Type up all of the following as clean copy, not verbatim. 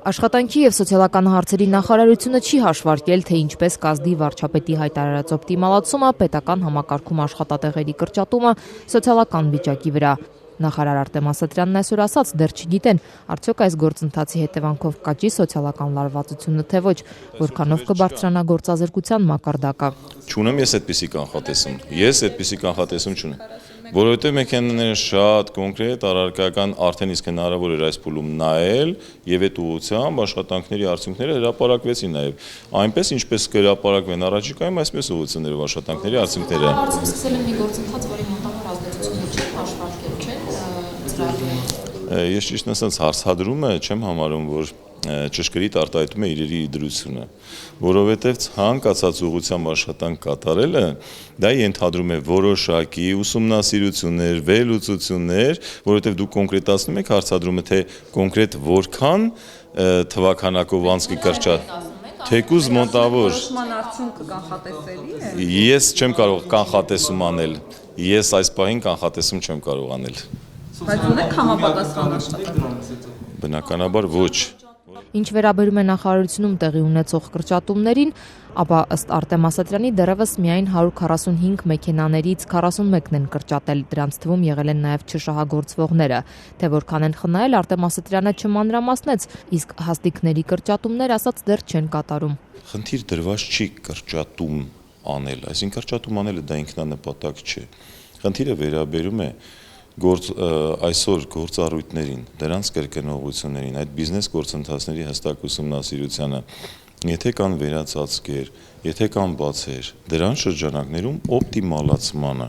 Աշխատանքի և սոցիալական հարցերի նախարարությունը չի հաշվարկել, թե ինչպես կազդի վարչապետի հայտարարած օպտիմալացումը, պետական համակարգում աշխատատեղերի կրճատումը սոցիալական վիճակի վրա։ Նախարար Արտեմ Ասատրյանն այսօր ասաց, դեռ չգիտեն, արդյոք այս գործընթացի հետևանքով կաճի սոցիալական լարվածությունը, թե ոչ, որքանով կբարձրանա գործազրկության մակարդակը։ Չունեմ ես այդպիսի կանխատեսում չունեմ, որովհետև մեքենաները շատ կոնկրետ, առարկայական արդեն իսկ հնարավոր էր այս փուլում նայել եւ այդ ուղղությամբ աշխատանքների արդյունքները հրապարակվեցին նաեւ այնպես ինչպես կհրապարակվեն առաջիկայում այսպես ուղղություններով աշխատանքների արդյունքները։ Արդյոք սկսել են մի գործընթաց, որի մոտավոր ազդեցությունը չի հաշվարկել, չէ՞։ Ես ճիշտ ասած հարցադրումը չեմ համարում, որ ճշգրիտ արտահայտում է իրերի դրությունը, որովհետև ցանկացած ուղղությամբ աշխատանք կատարելը դա ենթադրում է որոշակի ուսումնասիրություններ, վերլուծություններ, որովհետև դուք կոնկրետացնում եք հարցադրումը, թե կոնկրետ որքան թվականակով անց կկրճատ, թեկուզ մոտավոր։ Արդյունքը կանխատեսելի է։ Ես չեմ կարող կանխատեսում անել, ես այս պահին կանխատեսում չեմ կարող անել։ Բայց ունեք համապատասխան աշխատանք։ Բնականաբար ոչ։ Ինչ վերաբերում է նախարարությունում տեղի ունեցող կրճատումներին, ապա ըստ Արտեմ Ասատրյանի դեռևս միայն 145 մեքենաներից 41-ն են կրճատել, դրանց թվում եղել են նաև չշահագործվողները։ Թե որքան են խնայել, Արտեմ Ասատրյանը չմանրամասնեց, իսկ հաստիկների կրճատումներ ասաց դեռ չեն կատարում։ Խնդիր դրված չի կրճատում անել, այսինքն կրճատում անելը դա ինքնանպատակ չէ։ Խնդիրը վերաբերում է այսօր գործառույթներին, դրանց կրկնողություններին, այդ բիզնես գործընթացների հստակ ուսումնասիրությանը, եթե կան վերացածքեր, եթե կան բացեր, դրան շրջանակներում օպտիմալացմանը։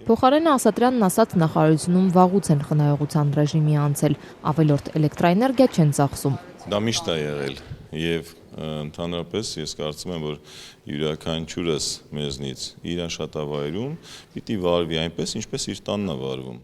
Փոխարենը Ասատրյանն ասաց, նախարարությունում վաղուց են խնայողության ռեժիմի անցել, ավելորդ էլեկտրաէներգիա չեն ծախսում։ Դա միշտ է եղել եւ ընդհանրապես ես կարծում եմ, որ յուրաքանչյուրս մեզնից իր աշխատավայրում պիտի վարվի այնպես, ինչպես իր տանն է վարվում։